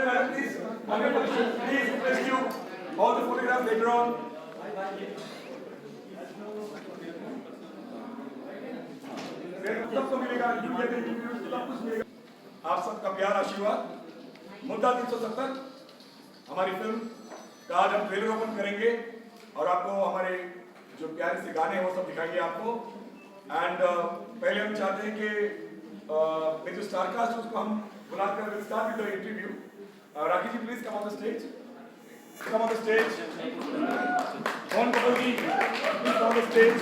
madam, please. On your position, please. Request you. All the photographs later on. सबको मिलेगा, सब कुछ मिलेगा। आप सबका प्यार आशीर्वाद। मुद्दा 370 हमारी फिल्म का आज हम ट्रेलर ओपन करेंगे और आपको हमारे जो प्यारे से गाने हैं वो सब दिखाएंगे आपको। एंड पहले हम चाहते हैं कि मेरे जो स्टार कास्ट उसको हम बुलाकर will start with the interview. Rakesh ji please come on the stage. Come on the stage. Mohan Kapoor ji please come on the stage.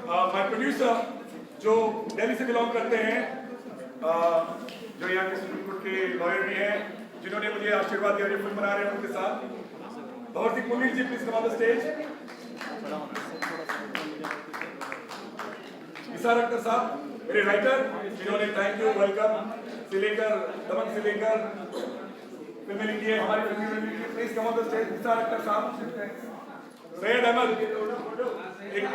My producer जो दिल्ली से बिलोंग करते हैं, जो यहाँ के सुप्रीम कोर्ट के लॉयर भी हैं, जिन्होंने मुझे आशीर्वाद दिया, जो फिल्म बना रहे हैं उनके साथ। बहुत ही Puneet ji please come on the stage. Nisar Akhtar साहब मेरे राइटर, जिन्होंने थैंक यू वेलकम से लेकर दमन से लेकर फिल्में लिखी है हमारी film. Please come on the stage Nisar Akhtar साहब। सैयद अहमद एक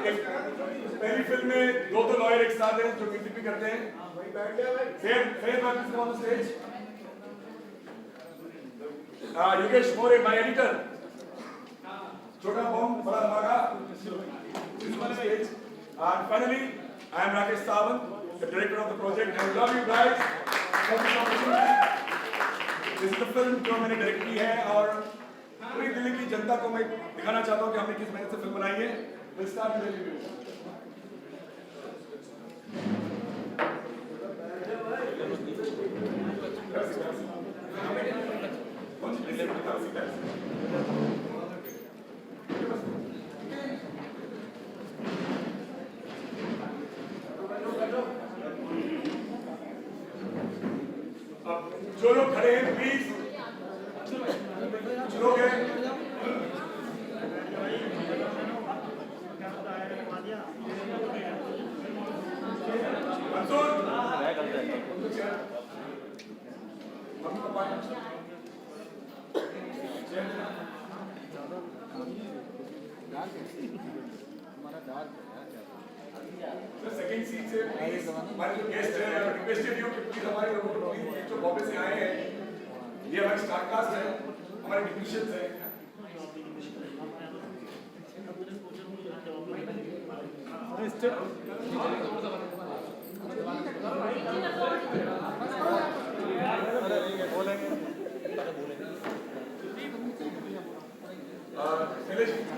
पहली फिल्म में दो लॉयर एक साथ हैं जो म्यूजिक भी करते हैं। Syed Ahmed on the stage. Yogesh More my editor, Chhota bomb Bada Dhamaka. And finally, I am Rakesh Sawant, the director of the project. I love you guys. This is the film जो मैंने डायरेक्ट की है और पूरी दिल्ली की जनता को मैं दिखाना चाहता हूँ कि हमने किस मेहनत से फिल्म बनाई है। We'll start with the review. जो लोग खड़े हैं प्लीज, कुछ लोग हैं मंसूर सेकंड सीट से प्लीज हमारे जो गेस्ट हैं रिक्वेस्टेड यू कि प्लीज हमारे लोगों को प्लीज जो बॉम्बे से आए हैं, ये हमारे स्टार कास्ट है, हमारे टेक्नीशियंस हैं।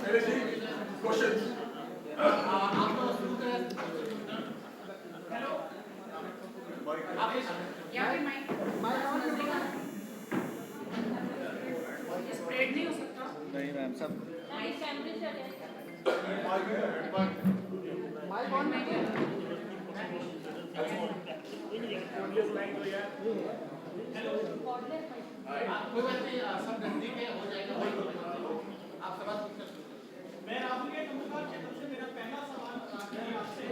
शैलेश जी क्वेश्चंस। स्प्रेड नहीं हो सकता। नहीं मैम सब माइक कैमरे चले। कोई बात नहीं, सब नजदीक है, हो जाएगा। आप सवाल पूछ सकते हैं। मैं राहुल के कमलपाल क्षेत्र से मेरा पहला सवाल है आपसे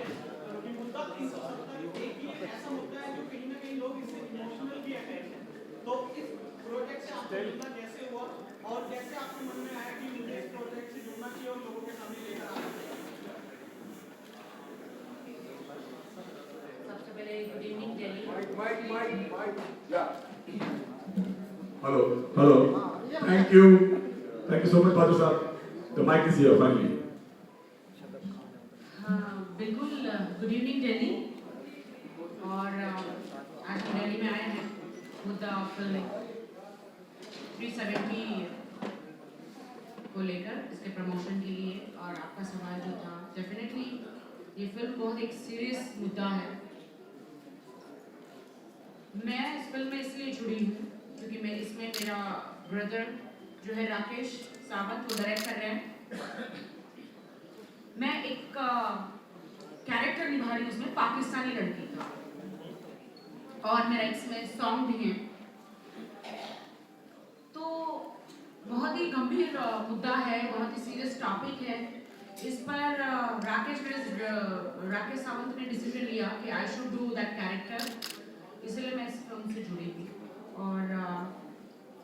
कि मुद्दा 370 एक ये ऐसा मुद्दा है जो कहीं ना कहीं लोग इससे इमोशनल भी अटैच हैं। तो इस प्रोजेक्ट से आपको जुड़ना कैसे हुआ और कैसे आपके मन में आया कि मुझे इस प्रोजेक्ट से जुड़ना चाहिए और लोगों के सामने लेकर आना चाहिए? सबसे पहले good evening Delhi. Hello thank you so much Badu साहब। The mic is here finally. हाँ बिल्कुल गुड इवनिंग दिल्ली। और आज हम दिल्ली में आए हैं मुद्दा फिल्म 370 को लेकर, इसके प्रमोशन के लिए। और आपका सवाल जो था, डेफिनेटली ये फिल्म बहुत एक सीरियस मुद्दा है। मैं इस फिल्म में इसलिए जुड़ी हूँ क्योंकि मैं इसमें मेरा ब्रदर जो है राकेश सावंत वो डायरेक्ट कर रहे हैं। मैं एक कैरेक्टर निभा रही हूँ उसमें, पाकिस्तानी लड़की का, और मेरा इसमें सॉन्ग भी है। तो बहुत ही गंभीर मुद्दा है, बहुत ही सीरियस टॉपिक है। इस पर राकेश सावंत ने डिसीजन लिया कि I should do that character, इसलिए मैं इस फिल्म से जुड़ी थी। और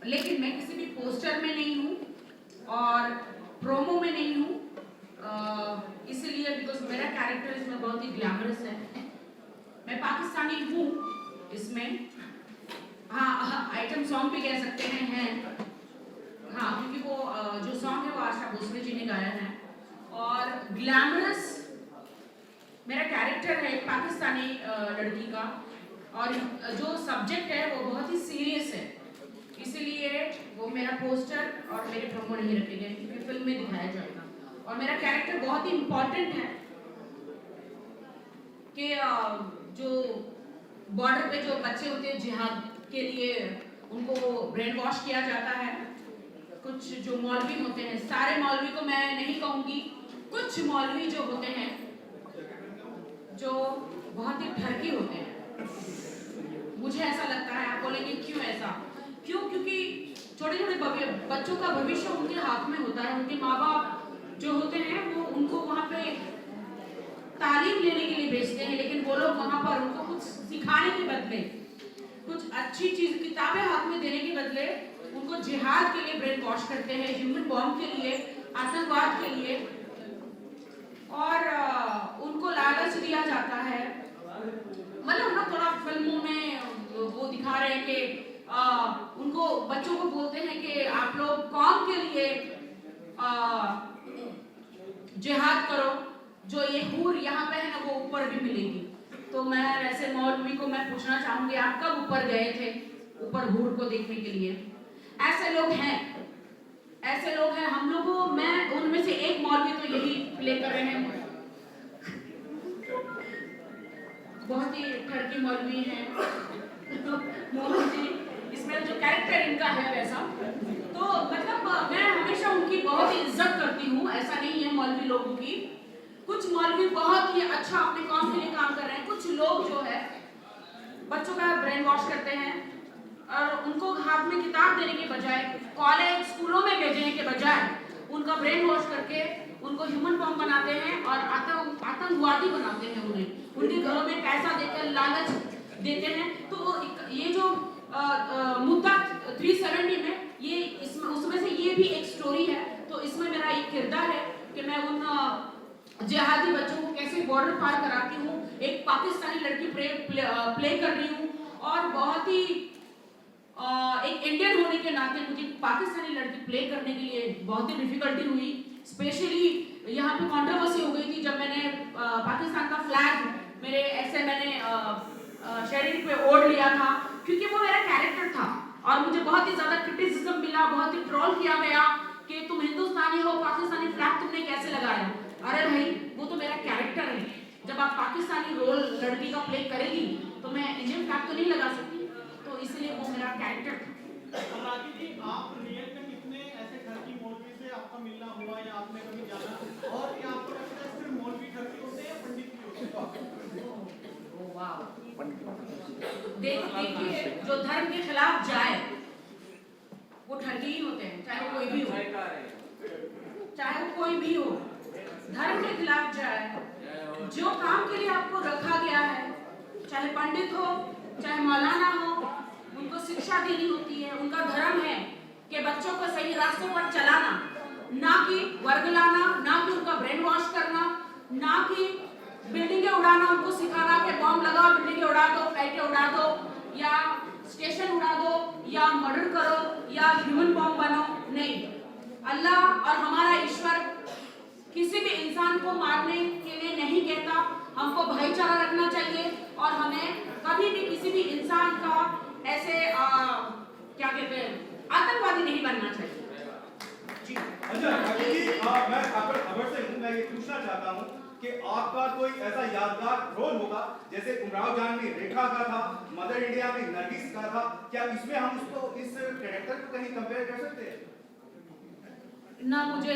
लेकिन मैं किसी भी पोस्टर में नहीं हूँ और प्रोमो में नहीं हूँ, इसीलिए बिकॉज मेरा कैरेक्टर इसमें बहुत ही ग्लैमरस है। मैं पाकिस्तानी हूँ इसमें, हाँ सॉन्ग भी कह सकते हैं हाँ, क्योंकि वो जो सॉन्ग है वो आशा भोसले जी ने गाया है। और ग्लैमरस मेरा कैरेक्टर है एक पाकिस्तानी लड़की का, और जो सब्जेक्ट है वो बहुत ही सीरियस है, इसीलिए वो मेरा पोस्टर और मेरे प्रोमो नहीं रखे गए क्योंकि फिल्म में दिखाया जाएगा। और मेरा कैरेक्टर बहुत ही इम्पोर्टेंट है कि जो बॉर्डर पे जो बच्चे होते हैं जिहाद के लिए उनको ब्रेन वॉश किया जाता है। कुछ जो मौलवी होते हैं, सारे मौलवी को मैं नहीं कहूँगी, कुछ मौलवी जो होते हैं जो बहुत ही ठरकी होते हैं, मुझे ऐसा लगता है। आप बोलेंगे क्यों ऐसा? क्यों? क्योंकि छोटे छोटे बच्चों का भविष्य उनके हाथ में होता है। उनके माँ बाप जो होते हैं वो उनको वहाँ पे तालीम लेने के लिए भेजते हैं, लेकिन वो लोग वहाँ पर उनको कुछ सिखाने के बदले, कुछ अच्छी चीज किताबें हाथ में देने के बदले उनको जिहाद के लिए ब्रेन वॉश करते हैं, ह्यूमन बॉम्ब के लिए, आतंकवाद के लिए, और उनको लालच दिया जाता है। मतलब ना थोड़ा फिल्मों में वो दिखा रहे हैं कि उनको बच्चों को बोलते हैं कि आप लोग कौम के लिए जिहाद करो, जो ये हूर यहाँ पे है ना वो ऊपर भी मिलेगी। तो मैं वैसे मौलवी को मैं पूछना चाहूंगी, आप कब ऊपर गए थे ऊपर हूर को देखने के लिए? ऐसे लोग हैं, ऐसे लोग हैं हम लोगों। मैं उनमें से एक मौलवी तो यही प्ले कर रहे हैं, बहुत ही ठरकी मौलवी हैं मोहन जी। इसमें जो कैरेक्टर इनका है वैसा, तो मतलब मैं हमेशा उनकी बहुत ही इज्जत करती हूँ। ऐसा नहीं है मौलवी लोगों की, कुछ मौलवी बहुत ही अच्छा अपने काम के लिए काम कर रहे हैं। कुछ लोग जो है बच्चों का ब्रेन वॉश करते हैं और उनको हाथ में किताब देने के बजाय, कॉलेज स्कूलों में भेजने के बजाय उनका ब्रेन वॉश करके उनको ह्यूमन बॉम्ब बनाते हैं और आतंकवादी बनाते हैं। उन्हें उनके घरों में पैसा देकर लालच देते हैं। तो ये जो मुद्दा 370 में ये इसमें उसमें से ये भी एक स्टोरी है। तो इसमें मेरा एक किरदार है कि मैं उन जिहादी बच्चों को कैसे बॉर्डर पार कराती हूँ। एक पाकिस्तानी लड़की प्ले कर रही हूँ, और बहुत ही एक इंडियन होने के नाते मुझे पाकिस्तानी लड़की प्ले करने के लिए बहुत ही डिफिकल्टी हुई। स्पेशली यहाँ पे कंट्रोवर्सी हो गई थी जब मैंने पाकिस्तान का फ्लैग मेरे ऐसे मैंने शरीर पे ओढ़ लिया था, क्योंकि वो मेरा कैरेक्टर था और मुझे बहुत ही ज्यादा क्रिटिसिज्म मिला, बहुत ही ट्रोल किया गया कि तुम हिंदुस्तानी हो, पाकिस्तानी फ्लैग तुमने कैसे लगाया। अरे भाई, वो तो मेरा कैरेक्टर है। जब आप पाकिस्तानी रोल लड़की का प्ले करेगी तो मैं इंडियन फ्लैग तो नहीं लगा सकती, तो इसलिए वो मेरा कैरेक्टर था। राखी जी, आप रियल में कितने ऐसे ठरकी मौलवी से आपका मिलना हुआ या आपने कभी जाना, और ये आपको लगता है सिर्फ मौलवी ठरकी होते हैं या पंडित भी होते हैं? वाह, देखिए जो धर्म के खिलाफ जाए वो ठगी ही होते हैं, चाहे कोई भी हो, चाहे वो कोई भी हो। धर्म के खिलाफ जाए, जो काम के लिए आपको रखा गया है, चाहे पंडित हो चाहे मौलाना हो, उनको शिक्षा देनी होती है। उनका धर्म है कि बच्चों को सही रास्तों पर चलाना, ना कि वर्गलाना, ना कि उनका ब्रेन वॉश करना, ना कि बिल्डिंगें उड़ाना, उनको सिखाना कि बॉम्ब लगाओ, बिल्डिंगें उड़ा दो, फ्लाइटें उड़ा दो, या स्टेशन उड़ा दो, या मर्डर करो, या ह्यूमन बॉम्ब बनाओ। नहीं, अल्लाह और हमारा ईश्वर किसी भी इंसान को मारने के लिए नहीं कहता। हमको भाईचारा रखना चाहिए और हमें कभी भी किसी भी इंसान का ऐसे क्या कहते हैं आतंकवादी नहीं बनना चाहिए। जी अच्छा राखी जी, मैं खबर से हूँ, मैं ये पूछना चाहता हूँ कि आपका कोई ऐसा यादगार रोल होगा, जैसे उमराव जान में रेखा का था, मदर इंडिया में नरगिस का था, क्या इसमें हम उसको इस कैरेक्टर को कहीं कंपेयर कर सकते हैं? ना मुझे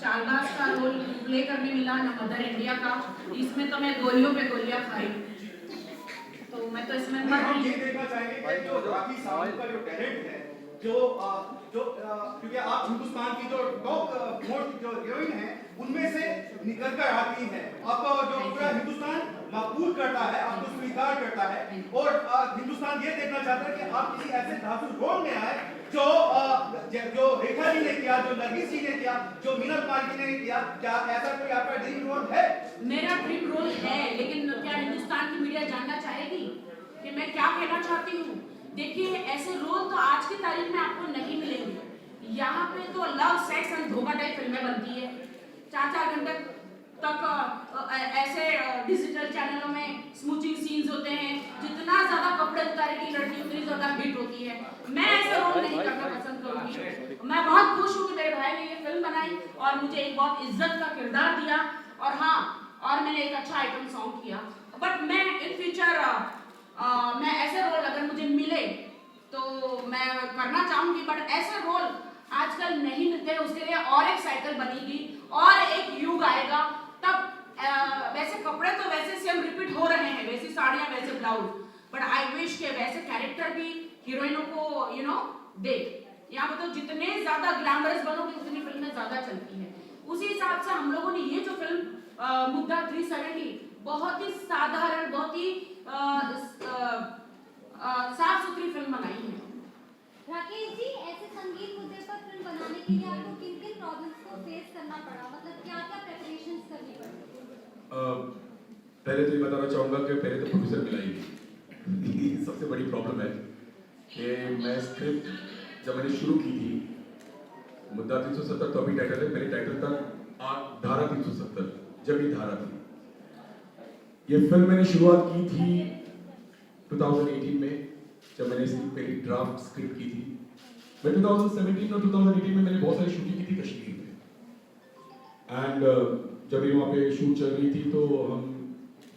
चालबाज का रोल प्ले करने मिला, ना मदर इंडिया का। इसमें तो मैं गोलियों पे गोलियां खाई, तो मैं तो इसमें हम ये देखना चाहेंगे कि जो राखी सावंत का जो टैलेंट है, जो क्योंकि आप हिंदुस्तान की जो टॉप मोस्ट जो हीरोइन है उनमें से निकल कर आती है, आपको जो पूरा हिंदुस्तान मकबूल करता है, आपको स्वीकार करता है, और हिंदुस्तान ये देखना चाहता है कि आप किसी ऐसे धातु रोल में आए जो रेखा जी ने किया, जो नरगिस जी ने किया, जो मीना कुमार जी ने किया। क्या ऐसा कोई आपका ड्रीम रोल है? मेरा ड्रीम रोल है, लेकिन क्या हिंदुस्तान की मीडिया जानना चाहेगी कि मैं क्या कहना चाहती हूँ? देखिए, ऐसे रोल तो आज के तारीख में आपको नहीं मिलेंगे। यहाँ पे तो लव सेक्स एंड धोखा टाइप फिल्में बनती है, 4-4 घंटे तक ऐसे डिजिटल चैनलों में स्मूचिंग सीन्स होते हैं, जितना ज्यादा कपड़े उतारेगी लड़की उतनी ज्यादा हिट होती है। मैं ऐसे रोल नहीं करना पसंद करूंगी। मैं बहुत खुश हूँ कि मेरे भाई ने ये फिल्म बनाई और मुझे एक बहुत इज्जत का किरदार दिया, और हाँ, और मैंने एक अच्छा आइटम सॉन्ग किया। बट मैं इन फ्यूचर मैं ऐसे रोल अगर मुझे मिले तो मैं करना चाहूंगी, बट ऐसे रोल आजकल नहीं मिलते। उसके लिए और एक साइकिल बनेगी और एक युग आएगा, तब वैसे कपड़े तो वैसे सेम रिपीट हो रहे हैं, वैसी साड़ियां वैसे ब्लाउज, बट आई विश के वैसे कैरेक्टर भी हीरोइनों को दे। यहाँ पे तो जितने ज्यादा ग्लैमरस बनोगे उतनी फिल्में ज्यादा चलती हैं। उसी हिसाब से हम लोगों ने ये जो फिल्म मुद्दा 370 बहुत ही साधारण, बहुत ही साफ सुथरी फिल्म बनाई है। राकेश जी, ऐसे संगीत मुद्दे पर फिल्म बनाने के लिए आपको किन किन प्रॉब्लम्स को फेस करना पड़ा, मतलब क्या क्या प्रिपरेशंस करनी पड़ी? पहले तो ये बताना चाहूँगा कि पहले तो प्रोड्यूसर मिला ही नहीं। सबसे बड़ी प्रॉब्लम है कि मैं स्क्रिप्ट जब मैंने शुरू की थी, मुद्दा 370 तो अभी टाइटल है, मेरे टाइटल तक धारा 370 जब ये धारा थी। ये फिल्म मैंने शुरुआत की थी 2018 में, जब मैंने इसकी पहली ड्राफ्ट स्क्रिप्ट की थी। मैं 2017 और 2018 में मैंने बहुत सारी शूटिंग की थी कश्मीर में, एंड जब मेरी वहाँ पे शूट चल रही थी तो हम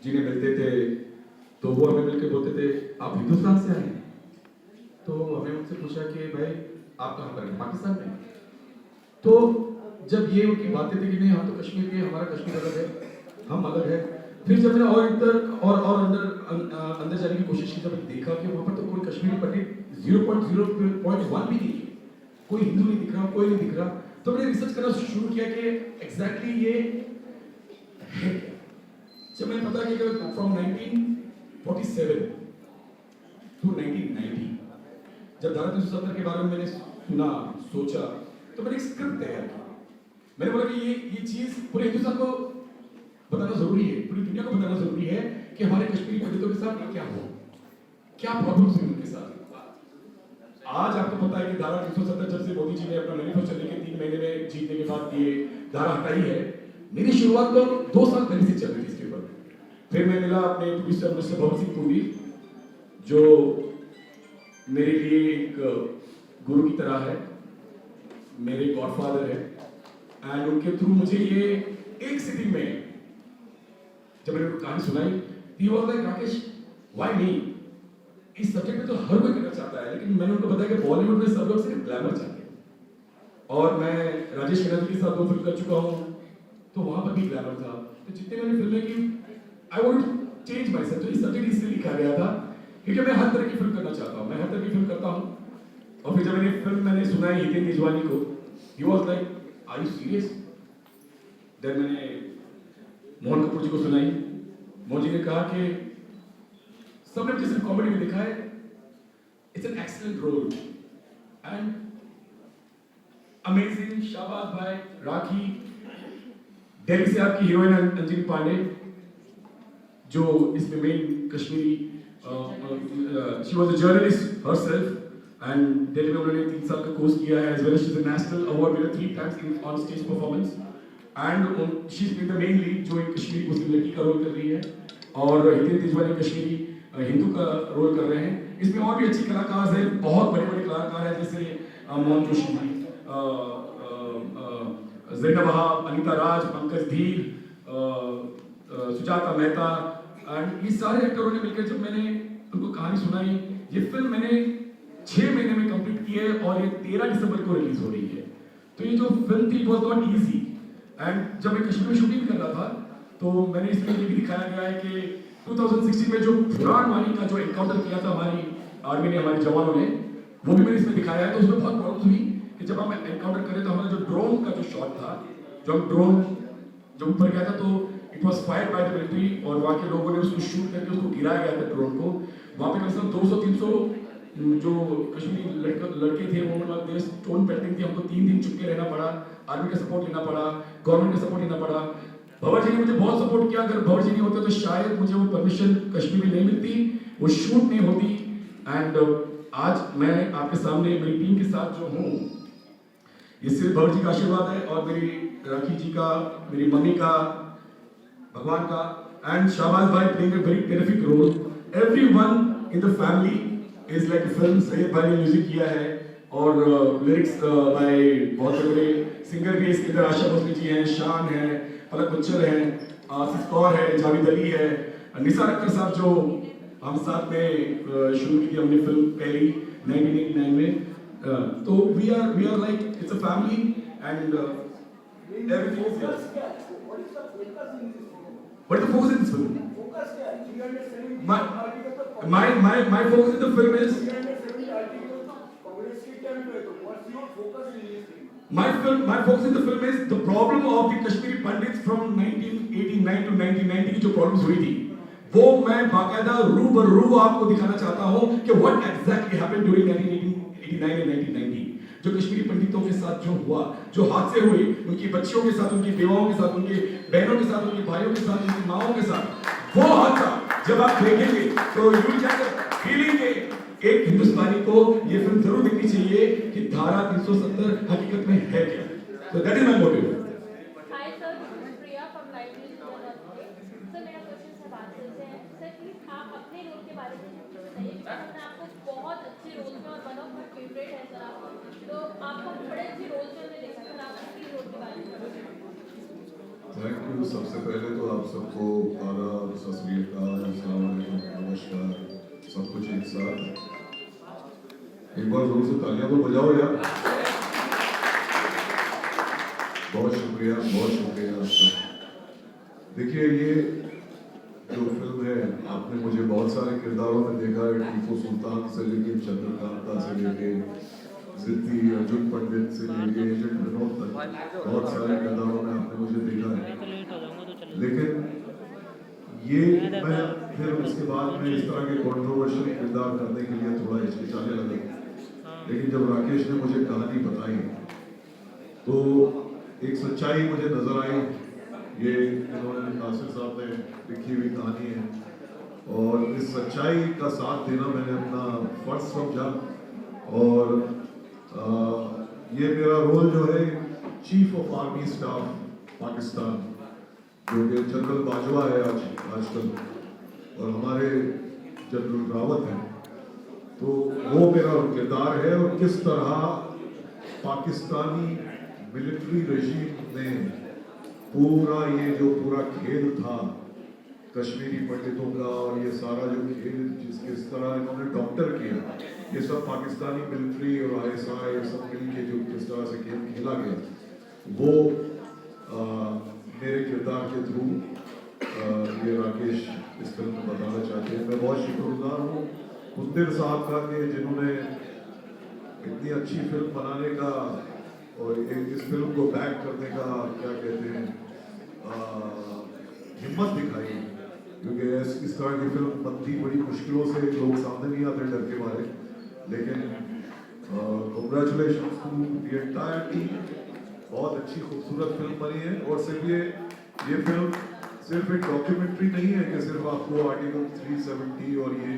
जिन्हें मिलते थे तो वो हमें मिलकर बोलते थे आप हिंदुस्तान से आए? तो हमने उनसे पूछा कि भाई आप कहाँ पर हैं? पाकिस्तान में। तो जब ये उनकी बातें थी कि नहीं हम तो कश्मीर के, हमारा कश्मीर अलग है, हम अलग है। फिर जब मैंने और अंदर जाने की कोशिश की, जब देखा कि वहाँ पर तो कोई कश्मीरी पंडित 0.1 भी नहीं है, कोई हिंदू नहीं दिख रहा, कोई नहीं दिख रहा, तो मैंने रिसर्च करना शुरू किया कि एग्जैक्टली ये है। जब मैंने पता किया फ्रॉम 1947 टू 1990 जब धारा 370 के बारे में मैंने सुना, सोचा, तो मैंने एक स्क्रिप्ट तैयार किया। मैंने बोला कि ये चीज पूरे हिंदुस्तान को बताना जरूरी है, पूरी दुनिया को बताना जरूरी है कि हमारे कश्मीरी पंडितों के साथ क्या हो, क्या प्रॉब्लम्स हैं उनके साथ। आज आपको पता है कि धारा 370 जब से मोदी जी ने अपना मैनिफेस्टो चलने के 3 महीने में जीतने के बाद ये धारा हटाई है, मेरी शुरुआत तो 2 साल पहले से चल रही थी इसके ऊपर। फिर मैं मिला अपने प्रोड्यूसर मिस्टर भवन सिंह पुरी, जो मेरे लिए एक गुरु की तरह है, मेरे गॉडफादर है, एंड उनके थ्रू मुझे ये एक सिटिंग में जब मैंने उनको कहानी सुनाई, he was like Rakesh why नहीं, इस सब्जेक्ट में तो हर कोई करना चाहता है, लेकिन मैंने उनको बताया कि बॉलीवुड में सब लोग सिर्फ ग्लैमर चाहते हैं, और मैं राजेश खन्ना जी के साथ 2 फिल्म कर चुका हूँ, तो वहां पर भी ग्लैमर था। तो जितने मैंने फिल्में की, I want to change myself. तो ये सब्जेक्ट इसलिए लिखा गया था क्योंकि मैं हर तरह की फिल्म करना चाहता हूँ, मैं हर तरह की फिल्म करता हूँ। और फिर जब मैंने फिल्म सुनाई हितेन निजवानी को, he was like are you serious? Then मैंने मोहन कपूर जी को सुनाई। मोहन जी ने कहा कि सबने मुझे सिर्फ कॉमेडी में देखा है, it's an excellent role and amazing, शाबाश भाई। राखी, दिल्ली से आपकी हीरोइन अंजलि पांडे, जो इसमें main Kashmiri, she was a journalist herself and Delhi में उन्होंने 3 साल का कोर्स किया है, as well as she is a national award winner 3 times on stage performance, and she is been the main lead, जो एक कश्मीरी मुस्लिम लड़की का रोल कर रही है, और हितेन तिजवानी कश्मीरी हिंदू का रोल कर रहे हैं। इसमें और भी अच्छी कलाकार हैं, बहुत बड़े बड़े कलाकार हैं, जैसे मोहन जोशी जी, ज़ैनब वहाब, अनीता राज, पंकज धीर, सुजाता मेहता, एंड ये सारे एक्टरों ने मिलकर जब मैंने उनको कहानी सुनाई, ये फिल्म मैंने 6 महीने में कंप्लीट की है और ये 13 दिसंबर को रिलीज हो रही है। तो ये जो फिल्म थी, it was not easy, and जब मैं कश्मीर में शूटिंग कर रहा था तो मैंने इसमें ये भी दिखाया गया है कि 2016 में जो फुरान वानी का जो एनकाउंटर किया था हमारी आर्मी ने, हमारे जवानों ने, वो भी मैंने इसमें दिखाया है। तो उसमें बहुत प्रॉब्लम हुई कि जब हम एनकाउंटर करे तो हमारा जो ड्रोन का जो शॉट था, जो हम ड्रोन जब ऊपर गया था तो it was fired by the military, और वहाँ के लोगों ने उसको शूट करके उसको गिराया गया था ड्रोन को। वहाँ पे कम से कम 200-300 जो कश्मीरी लड़के थे वो देश स्टोन पेल्टिंग थी, हमको 3 दिन चुप के रहना पड़ा, आर्मी का सपोर्ट लेना पड़ा, गवर्नमेंट का सपोर्ट लेना पड़ा। भवर जी ने मुझे बहुत सपोर्ट किया, अगर भवर जी नहीं होते तो शायद मुझे वो परमिशन कश्मीर में नहीं मिलती, वो शूट नहीं होती, एंड आज मैं आपके सामने मेरी टीम के साथ जो हूँ, ये सिर्फ भगवान जी का आशीर्वाद है और मेरी राखी जी का, मेरी मम्मी का, भगवान का, एंड शाहबाज भाई playing a very terrific role. Everyone in the family is like a film. Syed भाई ने म्यूजिक किया है और लिरिक्स बाय बहुत बड़े सिंगर भी इसके अंदर. आशा भोसले जी हैं, शान है, पलक बच्चर हैं, आसिफ कौर है, जावेद अली है, निसार अख्तर साहब जो हम साथ में शुरू की थी हमने फिल्म पहली 1989 में. तो we are like it's a family and everything is here. What is the focus in this film? My focus in the film is my focus in the film is the problem of the Kashmiri Pandits from 1989 to 1990 की जो problems हुई थी, वो मैं बाकायदा रूबरू आपको दिखाना चाहता हूँ कि what exactly happened during 1989 and 1990. जो कश्मीरी पंडितों के साथ जो हुआ, जो हादसे हुए, उनकी बच्चियों के साथ, उनकी बेवाओं के साथ, उनकी बहनों के साथ, उनके भाइयों के साथ, उनकी माओं के साथ, वो हादसा जब आप देखेंगे तो यू विल गेट फीलिंग के एक हिंदुस्तानी को ये फिल्म जरूर देखनी चाहिए कि धारा 370 हकीकत में है क्या. So that is my motive. Hi sir, this is Priya from Live News India. Sir मेरा क्वेश्चन सवाल से है. सर प्लीज आप अपने रोल के बारे में कुछ बताइए. हमने आपको बहुत अच्छे रोल में और वन ऑफ माय फेवरेट है सर आपको. तो आपको बड़े अच्छे रोल में हमने देखा सर. आप अपने रोल के बारे में बताइए. Thank you. सबसे पहले तो आप सबको आदाब, सत श्री अकाल, अस्सलाम वालेकुम, नमस्कार, सब कुछ एक साथ. एक बार जोर से तालियां तो बजाओ यार. बहुत शुक्रिया आपका. देखिए, ये जो फिल्म है, आपने मुझे बहुत सारे किरदारों में देखा है. टीपू सुल्तान से लेके चंद्रकांता से लेके जिद्दी अर्जुन पंडित से लेके एजेंट विनोद तक बहुत सारे किरदारों में आपने मुझे देखा है. लेकिन ये मैं फिर उसके बाद में इस तरह के कंट्रोवर्शियल किरदार करने के लिए थोड़ा हिचकिचाने लगा. लेकिन जब राकेश ने मुझे कहानी बताई तो एक सच्चाई मुझे नजर आई. ये इन्होंने नासिर साहब ने लिखी हुई कहानी है और इस सच्चाई का साथ देना मैंने अपना फर्ज समझा. और ये मेरा रोल जो है chief of army staff Pakistan, जो कि जनरल बाजवा है आजकल, और हमारे जनरल रावत हैं, तो वो मेरा किरदार है. और किस तरह पाकिस्तानी मिलिट्री रजीम ने ये जो पूरा खेल था कश्मीरी पंडितों का, और ये सारा जो खेल किस तरह इन्होंने डॉक्टर किया, ये सब पाकिस्तानी मिलिट्री और ISI सब मिल के जो किस तरह से खेल खेला गया, वो मेरे किरदार के थ्रू ये राकेश इस फिल्म में बताना चाहते हैं. मैं बहुत शुक्रगुजार हूँ मुंदिर साहब का कि जिन्होंने इतनी अच्छी फिल्म बनाने का और इस फिल्म को बैक करने का क्या कहते हैं हिम्मत दिखाई. क्योंकि इस तरह की फिल्म बनती बड़ी मुश्किलों से, लोग सामने नहीं आते डर के मारे. लेकिन congratulations to the entire team. बहुत अच्छी खूबसूरत फिल्म बनी है. और सिर्फ ये फिल्म सिर्फ एक डॉक्यूमेंट्री नहीं है कि सिर्फ आपको आर्टिकल 370 और ये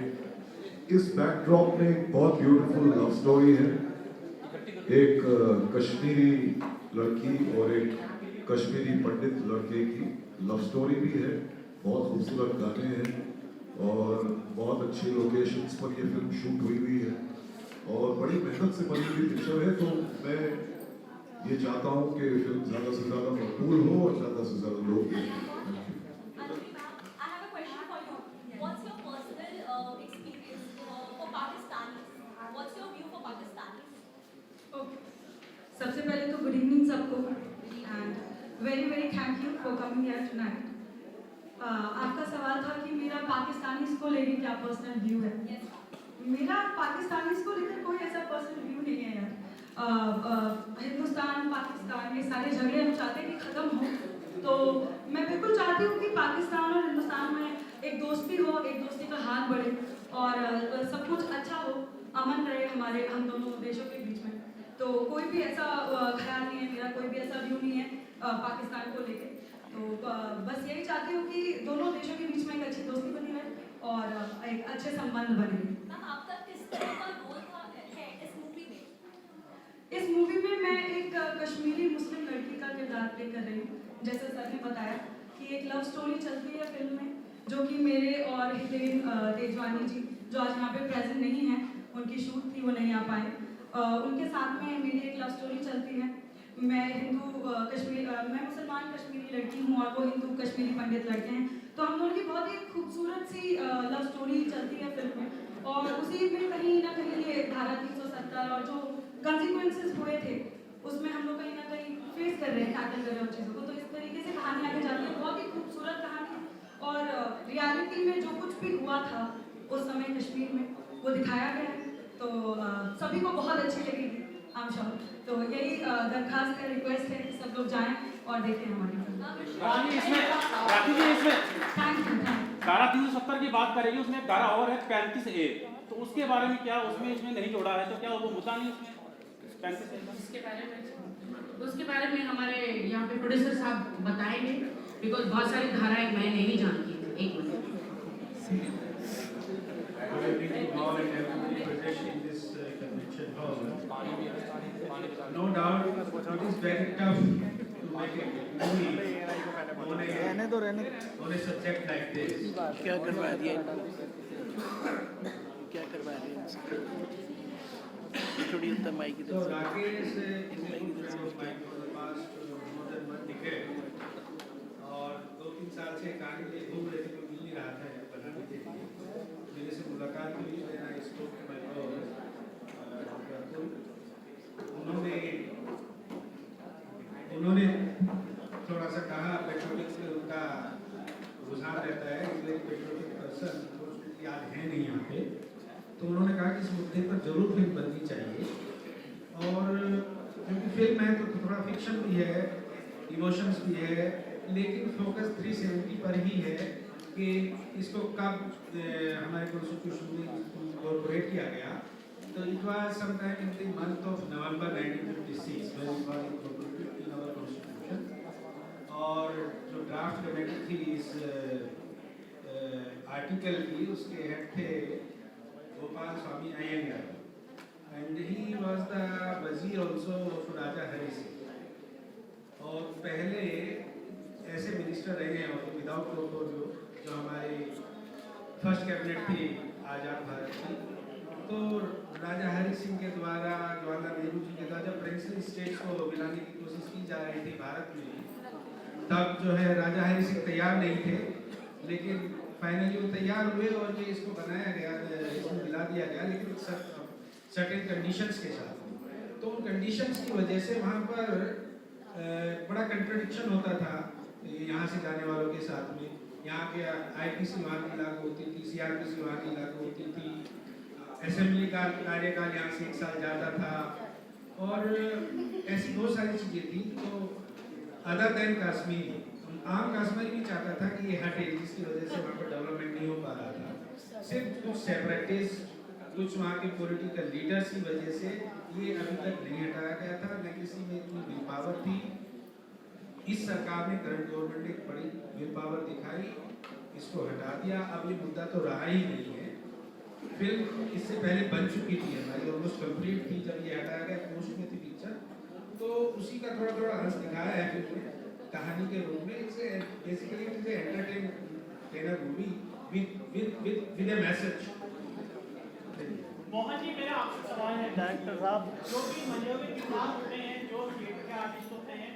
इस बैकड्रॉप में एक बहुत ब्यूटीफुल लव स्टोरी है. एक कश्मीरी लड़की और एक कश्मीरी पंडित लड़के की लव स्टोरी भी है. बहुत खूबसूरत गाने हैं और बहुत अच्छी लोकेशंस पर ये फिल्म शूट हुई है और बड़ी मेहनत से बनी हुई पिक्चर है. तो मैं ये चाहता हूँ कि फिल्म ज़्यादा से ज़्यादा मकबूल हो और ज़्यादा से ज़्यादा लोग देखें. सबसे पहले तो गुड इवनिंग सबको and very thank you for coming here tonight. आपका सवाल था कि मेरा पाकिस्तानीज़ को लेकर क्या पर्सनल व्यू है. मेरा पाकिस्तानीज़ को लेकर कोई ऐसा पर्सनल व्यू नहीं है यार. हिंदुस्तान पाकिस्तान ये सारे झगड़े हम चाहते हैं कि ख़त्म हो. तो मैं बिल्कुल चाहती हूँ कि पाकिस्तान और हिंदुस्तान में एक दोस्ती हो, एक दोस्ती का हाथ बढ़े और सब कुछ अच्छा हो, अमन रहे हम दोनों देशों के बीच में. तो कोई भी ऐसा ख्याल नहीं है मेरा, कोई भी ऐसा व्यू नहीं है पाकिस्तान को लेके. तो बस यही चाहती हूँ कि दोनों देशों के बीच में एक अच्छी दोस्ती बनी रहे और एक अच्छे संबंध बने. मैम आपका किस तरह का रोल है इस मूवी में? इस मूवी में मैं एक कश्मीरी मुस्लिम लड़की का किरदार प्ले कर रही हूँ। जैसे सर ने बताया कि एक लव स्टोरी चलती है फिल्म में, जो कि मेरे और हितेन तेजवानी जी जो आज यहाँ पे प्रेजेंट नहीं हैं, उनकी शूट थी, वो नहीं आ पाए। उनके साथ में मेरी एक लव स्टोरी चलती है। मैं मैं मुसलमान कश्मीरी लड़की हूँ और वो हिंदू कश्मीरी पंडित लड़के हैं, तो हम दोनों की बहुत ही खूबसूरत सी लव स्टोरी चलती है फिल्म में। और उसी में कहीं ना कहीं ये धारा 370 और जो कंसिक्वेंसेस हुए थे उसमें हम लोग कहीं ना कहीं फेस कर रहे हैं, टैकल कर रहे हैं उन चीज़ों को। तो इस तरीके से कहानी आगे जाती है, बहुत ही खूबसूरत कहानी। और रियलिटी में जो कुछ भी हुआ था उस समय कश्मीर में वो दिखाया गया है, तो सभी को बहुत अच्छी लगेगी आई एम श्योर। तो यही दरखास्त है, रिक्वेस्ट है कि सब लोग जाएं और देखें हमारी फिल्म। इसमें राखी जी इसमें थैंक यू। धारा 370 की बात करेगी, उसमें एक धारा और है 35A, तो उसके बारे में क्या उसमें इसमें नहीं जोड़ा है, तो क्या वो मुद्दा नहीं उसमें 35A? उसके बारे में हमारे यहाँ पे प्रोड्यूसर साहब बताएंगे, बिकॉज बहुत सारी धाराएं मैं नहीं जानती। एक minute. No doubt, it is very tough to make a movie on a subject like this. क्या करवा दिया क्या करवा दिया थोड़ी उत्तम माइक की So Rakesh is my for the past more than 1 decade, और 2-3 साल से कहानी में घूम रहे थे, तो मिल नहीं रहा था बनाने के लिए। मेरे से मुलाकात हुई, मैंने इसको उन्होंने थोड़ा सा कहा पेट्रोलिक से उनका रुझान रहता है, इसलिए पेट्रोलिक पर्सन याद है नहीं यहाँ पे, तो उन्होंने कहा कि इस मुद्दे पर जरूर फिल्म बननी चाहिए। और क्योंकि फिल्म है तो थोड़ा फिक्शन भी है, इमोशंस भी है, लेकिन फोकस 370 पर ही है कि इसको कब हमारे कॉन्स्टिट्यूशन में इनकॉर्पोरेट किया गया। तो it was sometime in the month of November 1956 when it was incorporated in our constitution। और जो ड्राफ्ट कमेटी थी इस आर्टिकल की, उसके हेड थे Gopal Swami Ayyangar, and he was the wazir also of Raja Hari Singh. और पहले ऐसे मिनिस्टर रहे हैं और विदाउट पोर्टफोलियो जो हमारे फर्स्ट कैबिनेट थी आज़ाद भारत की। तो राजा हरि सिंह के द्वारा, जवाहरलाल नेहरू जी के द्वारा जब प्रिंसली स्टेट्स को मिलाने की कोशिश की जा रही थी भारत में, तब जो है राजा हरि सिंह तैयार नहीं थे, लेकिन फाइनली वो तैयार हुए और ये इसको बनाया गया, इसमें मिला दिया गया, लेकिन सर्टेन कंडीशंस के साथ। तो उन कंडीशंस की वजह से वहाँ पर बड़ा कंट्रडिक्शन होता था यहाँ से जाने वालों के साथ में। यहाँ के IPC वहाँ की लागू होती थी, CRPC वहाँ की लागू होती थी, असेंबली का कार्यकाल यहाँ से 1 साल ज़्यादा था, और ऐसी बहुत सारी चीज़ें थी। तो अदर देन कश्मीर, आम कश्मीर भी चाहता था कि ये हटे, जिसकी वजह से वहाँ पर डेवलपमेंट नहीं हो पा रहा था। सिर्फ कुछ सेपरेटिस्ट, कुछ वहाँ के पॉलिटिकल लीडर्स की वजह से ये अभी तक नहीं हटाया गया था, न किसी में इतनी विल पावर थी। इस सरकार ने, करंट गवर्नमेंट ने बड़ी विल पावर दिखाई, इसको हटा दिया। अब ये मुद्दा तो रहा ही नहीं है। फिल्म इससे पहले बन चुकी थी हमारी, ऑलमोस्ट कंप्लीट थी जब ये हटाया गया, पोस्ट में थी पिक्चर, तो उसी का थोड़ा थोड़ा अंश दिखाया है फिल्म में कहानी के रूप में। It's basically it is entertainer movie with a message. Mohan ji, मेरा आपसे सवाल है, डायरेक्टर साहब, जो भी मजहबी किरदार होते हैं, जो थिएटर के आर्टिस्ट होते हैं,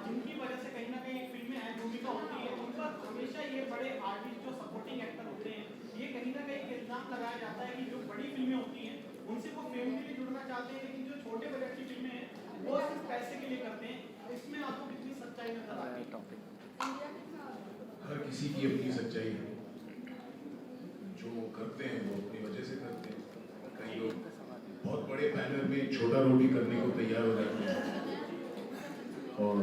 जिनकी वजह से कहीं ना कहीं एक फिल्म में अहम भूमिका होती है, उन पर हमेशा ये बड़े आर्टिस्ट जो सपोर्टिंग एक्टर होते हैं, ये कहीं ना कहीं इल्जाम लगाया जाता है कि जो बड़ी फिल्में होती हैं उनसे वो फेम के लिए जुड़ना चाहते हैं, लेकिन जो छोटे बजट की फिल्में हैं वो सिर्फ पैसे के लिए करते हैं। इसमें आपको कितनी सच्चाई नजर आती है? हर किसी की अपनी सच्चाई है, जो करते हैं वो अपनी वजह से करते हैं। कई लोग बहुत बड़े बैनर में छोटा रोटी करने को तैयार हो जाते हैं, और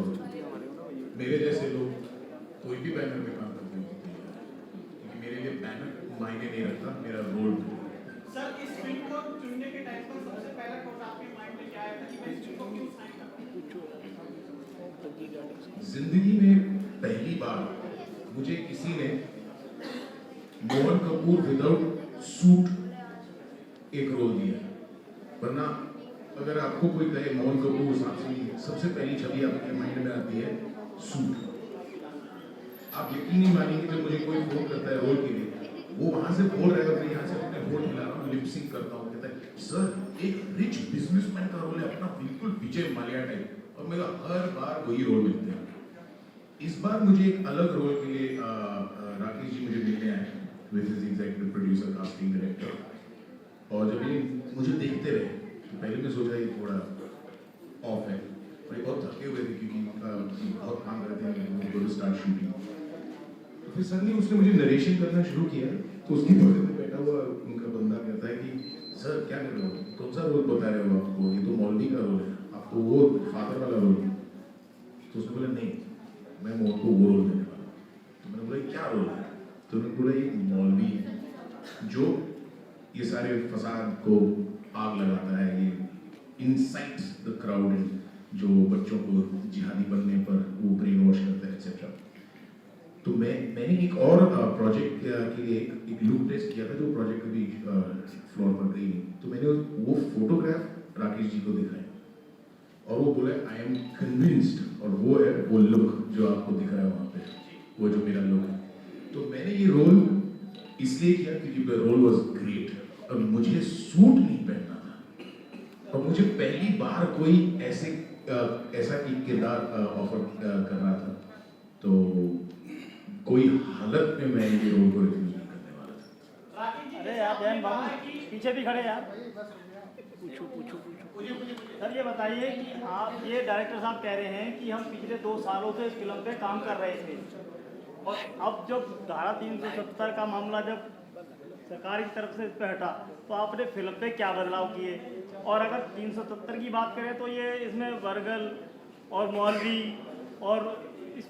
मेरे जैसे लोग कोई भी बैनर में काम करने को तैयार है, क्योंकि मेरे लिए बैनर मायने नहीं रखता, मेरा रोल। सर, इस फिल्म को चुनने के टाइम पर सबसे पहला थॉट आपके माइंड में क्या आया था कि मैं इस फिल्म को क्यों साइन करूं? जिंदगी में पहली बार मुझे किसी ने मोहन कपूर विदाउट सूट एक रोल दिया है, वरना अगर आपको कोई कहे मोहन कपूर साहब से, सबसे पहली छवि आपके माइंड में आती है सूट। आप यकीन नहीं मानेंगे जब मुझे कोई फोन करता है रोल के लिए, वो वहां से बोल रहा है, मैं यहाँ से अपने होठ हिला रहा हूँ, लिपसिंग करता हूँ, कहता है सर एक रिच बिजनेसमैन का रोल है, अपना बिल्कुल विजय माल्या टाइप, और मेरा हर बार वही रोल मिलते हैं। इस बार मुझे एक अलग रोल के लिए राकेश जी मुझे मिलने आए, which is executive producer casting director, और जब ये मुझे देखते रहे तो पहले मैं सोचा ये थोड़ा ऑफ है, और ये बहुत थके हुए थे क्योंकि बहुत काम करते हैं, उनको स्टार्ट शूटिंग। तो फिर सडनली उसने मुझे नरेशन करना शुरू किया, तो उसके बगल में बैठा हुआ उनका बंदा कहता है कि सर क्या कर रहे हो, कौन सा रोल बता रहे हो आपको, ये तो मौलवी का रोल है, आपको वो फादर वाला रोल। तो उसने बोला नहीं, मैं मोहन को वो रोल देने वाला। तो मैंने बोला क्या रोल है, तो उन्होंने बोला एक मौलवी है जो ये सारे फसाद को आग लगाता है, ये इनसाइट्स द क्राउड, जो बच्चों को जिहादी बनने पर वो ब्रेन वॉश करता है एक्सेट्रा। तो मैंने एक और प्रोजेक्ट के लिए एक लुक टेस्ट किया था, जो प्रोजेक्ट कभी फ्लोर पर गई नहीं, तो मैंने वो फोटोग्राफ राकेश जी को दिखाया और वो बोले आई एम कन्विंस्ड, और वो है वो लुक जो आपको दिख रहा है वहाँ पे, वो जो मेरा लुक है। तो मैंने ये रोल इसलिए किया क्योंकि द रोल वाज ग्रेट, और मुझे सूट नहीं पहनना था, और मुझे पहली बार कोई ऐसा किरदार ऑफर कर रहा था, तो कोई हालत में मैं ये रोल को रिफ्यूज नहीं करने वाला था। राकेश जी, अरे जैसे यार आपने जैन कहा बाबू कि पीछे भी खड़े यार, सर ये बताइए कि आप ये डायरेक्टर साहब कह रहे हैं कि हम पिछले 2 सालों से इस फिल्म पे काम कर रहे थे, और अब जब धारा 370 का मामला जब सरकार की तरफ से इस पे हटा, तो आपने फिल्म पे क्या बदलाव किए? और अगर 370 की बात करें तो ये इसमें वर्गल और मौलवी और